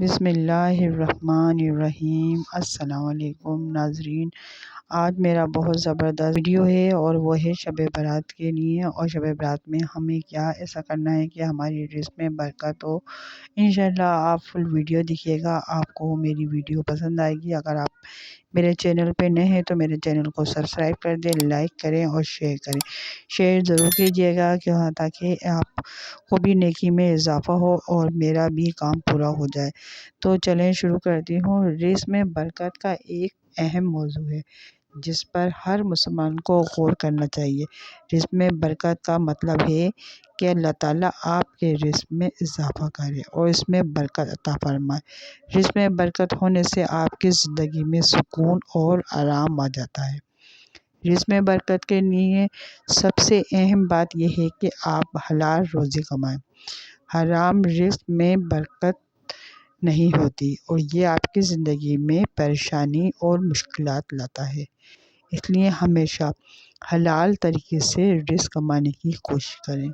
بسم اللہ الرحمن الرحیم۔ السلام علیکم ناظرین، آج میرا بہت زبردست ویڈیو ہے اور وہ ہے شب برات کے لیے۔ اور شب برات میں ہمیں کیا ایسا کرنا ہے کہ ہماری رزق میں برکت ہو۔ انشاءاللہ آپ فل ویڈیو دیکھیے گا، آپ کو میری ویڈیو پسند آئے گی۔ اگر آپ میرے چینل پہ نئے ہیں تو میرے چینل کو سبسکرائب کر دیں، لائک کریں اور شیئر کریں۔ شیئر ضرور کیجیے گا تاکہ آپ کو بھی نیکی میں اضافہ ہو اور میرا بھی کام پورا ہو جائے۔ تو چلیں شروع کرتی ہوں۔ رزق میں برکت کا ایک اہم موضوع ہے جس پر ہر مسلمان کو غور کرنا چاہیے۔ رزق میں برکت کا مطلب ہے کہ اللہ تعالیٰ آپ کے رزق میں اضافہ کرے اور اس میں برکت عطا فرمائے۔ رزق میں برکت ہونے سے آپ کی زندگی میں سکون اور آرام آ جاتا ہے۔ رزق میں برکت کے لیے سب سے اہم بات یہ ہے کہ آپ حلال روزی کمائیں۔ حرام رزق میں برکت نہیں ہوتی اور یہ آپ کی زندگی میں پریشانی اور مشکلات لاتا ہے۔ اس لیے ہمیشہ حلال طریقے سے رزق کمانے کی کوشش کریں۔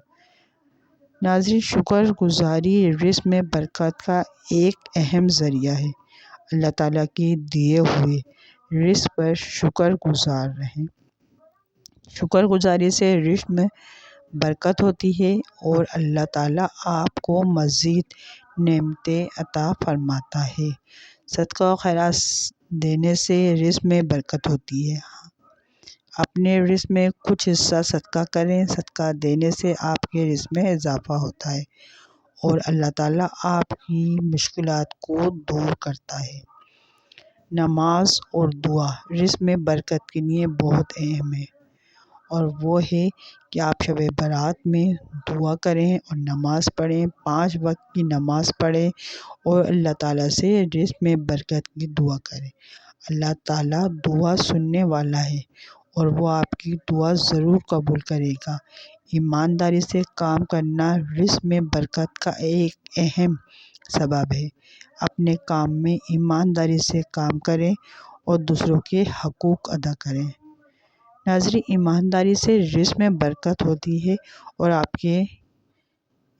ناظرین، شکر گزاری رزق میں برکت کا ایک اہم ذریعہ ہے۔ اللہ تعالیٰ کی دیے ہوئے رزق پر شکر گزار رہیں۔ شکر گزاری سے رزق میں برکت ہوتی ہے اور اللہ تعالیٰ آپ کو مزید نعمتیں عطا فرماتا ہے۔ صدقہ و خیرات دینے سے رزق میں برکت ہوتی ہے۔ اپنے رزق میں کچھ حصہ صدقہ کریں۔ صدقہ دینے سے آپ کے رزق میں اضافہ ہوتا ہے اور اللہ تعالیٰ آپ کی مشکلات کو دور کرتا ہے۔ نماز اور دعا رزق میں برکت کے لیے بہت اہم ہے، اور وہ ہے کہ آپ شب برات میں دعا کریں اور نماز پڑھیں، 5 وقت کی نماز پڑھیں اور اللہ تعالیٰ سے رزق میں برکت کی دعا کریں۔ اللہ تعالیٰ دعا سننے والا ہے اور وہ آپ کی دعا ضرور قبول کرے گا۔ ایمانداری سے کام کرنا رزق میں برکت کا ایک اہم سبب ہے۔ اپنے کام میں ایمانداری سے کام کریں اور دوسروں کے حقوق ادا کریں۔ ناظرین، ایمانداری سے رزق میں برکت ہوتی ہے اور آپ کے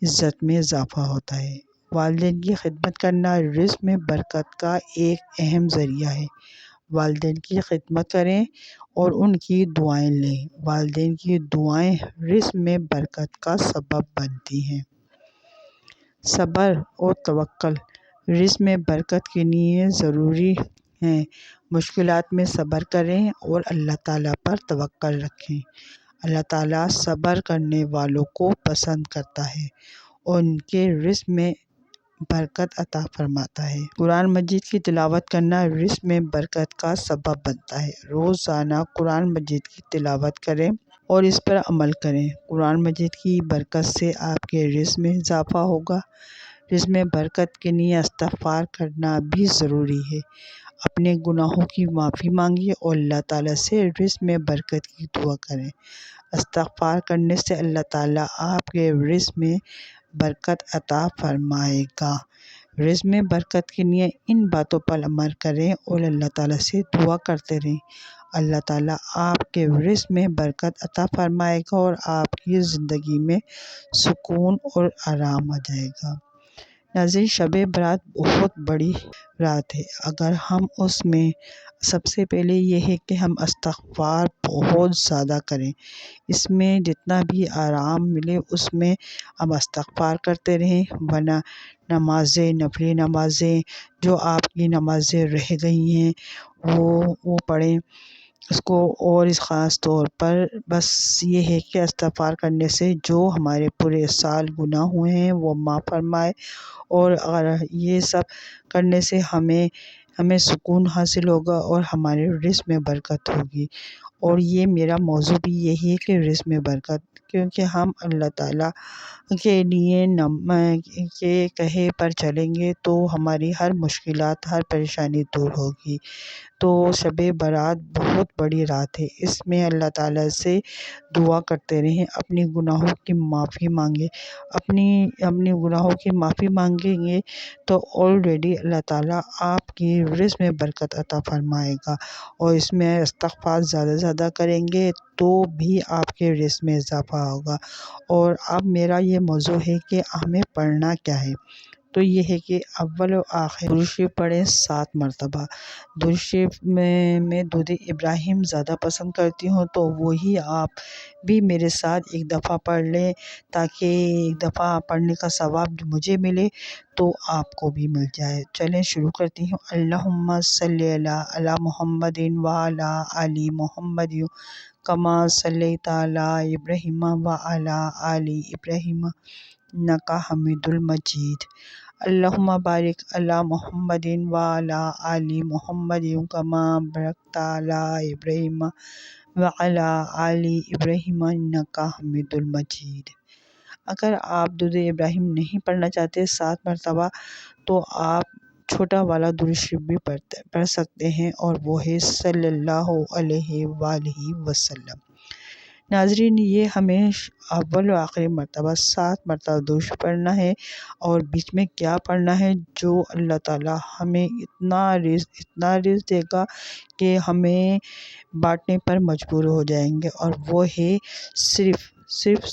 عزت میں اضافہ ہوتا ہے۔ والدین کی خدمت کرنا رزق میں برکت کا ایک اہم ذریعہ ہے۔ والدین کی خدمت کریں اور ان کی دعائیں لیں۔ والدین کی دعائیں رزق میں برکت کا سبب بنتی ہیں۔ صبر اور توکل رزق میں برکت کے لیے ضروری ہیں۔ مشکلات میں صبر کریں اور اللہ تعالیٰ پر توکل رکھیں۔ اللہ تعالیٰ صبر کرنے والوں کو پسند کرتا ہے اور ان کے رزق میں برکت عطا فرماتا ہے۔ قرآن مجید کی تلاوت کرنا رزق میں برکت کا سبب بنتا ہے۔ روزانہ قرآن مجید کی تلاوت کریں اور اس پر عمل کریں۔ قرآن مجید کی برکت سے آپ کے رزق میں اضافہ ہوگا۔ رزق میں برکت کے لیے استغفار کرنا بھی ضروری ہے۔ اپنے گناہوں کی معافی مانگیں اور اللہ تعالیٰ سے رزق میں برکت کی دعا کریں۔ استغفار کرنے سے اللہ تعالیٰ آپ کے رزق میں برکت عطا فرمائے گا۔ رزق میں برکت کے لیے ان باتوں پر عمل کریں اور اللہ تعالیٰ سے دعا کرتے رہیں۔ اللہ تعالیٰ آپ کے رزق میں برکت عطا فرمائے گا اور آپ کی زندگی میں سکون اور آرام آ جائے گا۔ ناظرین، شب برات بہت بڑی رات ہے۔ اگر ہم اس میں سب سے پہلے یہ ہے کہ ہم استغفار بہت زیادہ کریں۔ اس میں جتنا بھی آرام ملے اس میں ہم استغفار کرتے رہیں، ورنہ نمازیں، نفلی نمازیں جو آپ کی نمازیں رہ گئی ہیں وہ پڑھیں اس کو۔ اور اس خاص طور پر بس یہ ہے کہ استغفار کرنے سے جو ہمارے پورے سال گناہ ہوئے ہیں وہ معاف فرمائے، اور اگر یہ سب کرنے سے ہمیں سکون حاصل ہوگا اور ہمارے رزق میں برکت ہوگی۔ اور یہ میرا موضوع بھی یہی ہے کہ رزق میں برکت، کیونکہ ہم اللہ تعالیٰ کے لیے کے کہے پر چلیں گے تو ہماری ہر مشکلات، ہر پریشانی دور ہوگی۔ تو شب برات بہت بڑی رات ہے، اس میں اللہ تعالیٰ سے دعا کرتے رہیں، اپنی گناہوں کی معافی مانگیں۔ اپنی گناہوں کی معافی مانگیں گے تو آلریڈی اللہ تعالیٰ آپ کی رزق میں برکت عطا فرمائے گا، اور اس میں استغفار زیادہ سے زیادہ کریں گے تو بھی آپ کے رزق میں اضافہ ہوگا۔ اور اب میرا یہ موضوع ہے کہ ہمیں پڑھنا کیا ہے۔ تو یہ ہے کہ اول و آخر درود شریف پڑھیں 7 مرتبہ۔ درود شریف میں درود ابراہیم زیادہ پسند کرتی ہوں، تو وہی آپ بھی میرے ساتھ ایک دفعہ پڑھ لیں، تاکہ ایک دفعہ پڑھنے کا ثواب مجھے ملے تو آپ کو بھی مل جائے۔ چلیں شروع کرتی ہوں۔ اللہم صلی علی محمد وعلی آل محمد کما صلیت علی ابراہیم وعلی آل ابراہیم انک حمید المجید۔ اللہم بارک علی محمد وعلی آل محمد کما بارکت علی ابراہیم وعلی آل ابراہیم انک حمید المجید۔ اگر آپ درود ابراہیم نہیں پڑھنا چاہتے 7 مرتبہ، تو آپ چھوٹا والا درود شریف بھی پڑھ سکتے ہیں، اور وہ ہے صلی اللہ علیہ وآلہ وسلم۔ ناظرین، یہ ہمیں اول و آخری مرتبہ 7 مرتبہ درود شریف پڑھنا ہے، اور بیچ میں کیا پڑھنا ہے؟ جو اللہ تعالیٰ ہمیں اتنا رزق دے گا کہ ہمیں بانٹنے پر مجبور ہو جائیں گے، اور وہ ہے صرف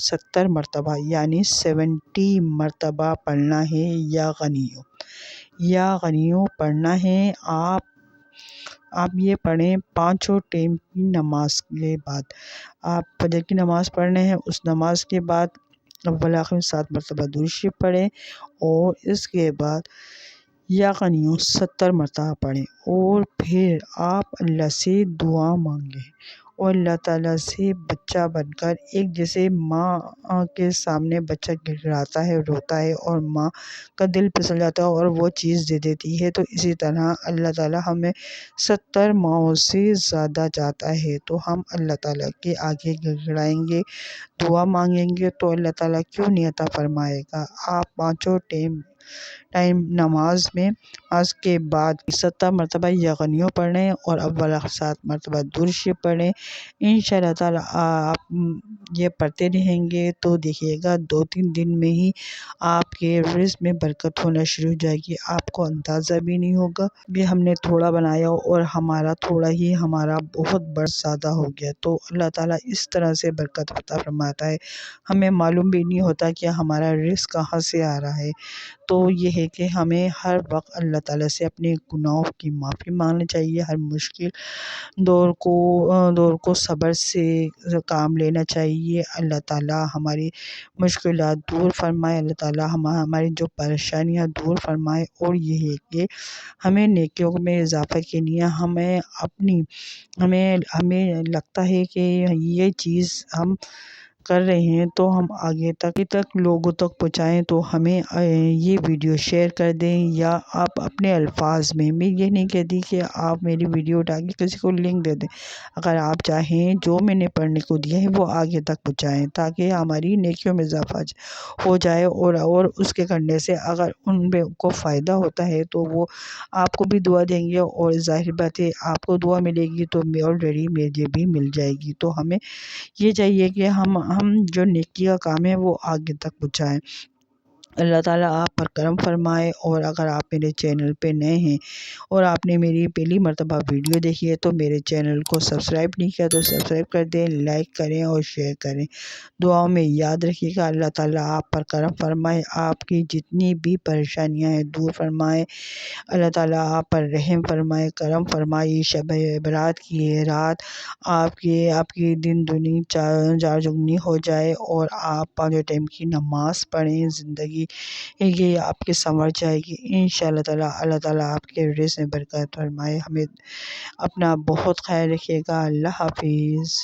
70 مرتبہ، یعنی 70 مرتبہ پڑھنا ہے یا غنیوں پڑھنا ہے۔ آپ یہ پڑھیں 5 ٹائم کی نماز کے بعد۔ آپ فجر کی نماز پڑھ رہے ہیں، اس نماز کے بعد اول آخر 7 مرتبہ درود شریف پڑھیں، اور اس کے بعد یا غنیوں 70 مرتبہ پڑھیں، اور پھر آپ اللہ سے دعا مانگیں، اور اللہ تعالیٰ سے بچہ بن کر، ایک جیسے ماں کے سامنے بچہ گڑگڑاتا ہے، روتا ہے، اور ماں کا دل پھسل جاتا ہے اور وہ چیز دے دیتی ہے، تو اسی طرح اللہ تعالیٰ ہمیں 70 ماؤں سے زیادہ چاہتا ہے، تو ہم اللہ تعالیٰ کے آگے گڑگڑائیں گے، دعا مانگیں گے، تو اللہ تعالیٰ کیوں نہیں عطا فرمائے گا۔ آپ 5 ٹائم نماز میں آج کے بعد 70 مرتبہ یغنیوں پڑھیں، اور اول 7 مرتبہ درود شریف پڑھیں۔ انشاءاللہ تعالیٰ آپ یہ پڑھتے رہیں گے تو دیکھیے گا 2-3 دن میں ہی آپ کے رزق میں برکت ہونا شروع ہو جائے گی، آپ کو اندازہ بھی نہیں ہوگا۔ بھی ہم نے تھوڑا بنایا اور ہمارا تھوڑا ہی ہمارا بہت بڑا زیادہ ہو گیا، تو اللہ تعالیٰ اس طرح سے برکت عطا فرماتا ہے، ہمیں معلوم بھی نہیں ہوتا کہ ہمارا رزق کہاں سے آ رہا ہے۔ تو یہ ہے کہ ہمیں ہر وقت اللہ تعالیٰ سے اپنے گناہوں کی معافی مانگنی چاہیے، ہر مشکل دور کو صبر سے کام لینا چاہیے۔ اللہ تعالیٰ ہماری مشکلات دور فرمائے، اللہ تعالیٰ ہماری جو پریشانیاں دور فرمائے، اور یہ ہے کہ ہمیں نیکیوں میں اضافہ کے لیے ہمیں لگتا ہے کہ یہ چیز ہم کر رہے ہیں تو ہم آگے تک لوگوں تک پہنچائیں، تو ہمیں یہ ویڈیو شیئر کر دیں، یا آپ اپنے الفاظ میں یہ نہیں کہتی کہ آپ میری ویڈیو اٹھا کے کسی کو لنک دے دیں، اگر آپ چاہیں جو میں نے پڑھنے کو دیا ہے وہ آگے تک پہنچائیں، تاکہ ہماری نیکیوں میں اضافہ ہو جائے، اور اس کے کرنے سے اگر ان کو فائدہ ہوتا ہے تو وہ آپ کو بھی دعا دیں گے، اور ظاہر بات ہے آپ کو دعا ملے گی تو آلریڈی مجھے بھی مل جائے گی۔ تو ہمیں یہ چاہیے کہ ہم جو نیکی کا کام ہے وہ آگے تک پہنچائیں۔ اللہ تعالیٰ آپ پر کرم فرمائے، اور اگر آپ میرے چینل پہ نئے ہیں اور آپ نے میری پہلی مرتبہ ویڈیو دیکھی ہے تو میرے چینل کو سبسکرائب نہیں کیا تو سبسکرائب کر دیں، لائک کریں اور شیئر کریں۔ دعاؤں میں یاد رکھیے گا، اللہ تعالیٰ آپ پر کرم فرمائے، آپ کی جتنی بھی پریشانیاں ہیں دور فرمائے، اللہ تعالیٰ آپ پر رحم فرمائے، کرم فرمائے۔ شب برات کی یہ رات آپ کی دن دنی چار چگنی ہو جائے، اور آپ 5 ٹائم کی نماز پڑھیں، زندگی یہ آپ کے سنور جائے گی انشاءاللہ تعالیٰ۔ اللہ تعالیٰ آپ کے رزق میں برکت فرمائے۔ ہمیں اپنا بہت خیال رکھیے گا۔ اللہ حافظ۔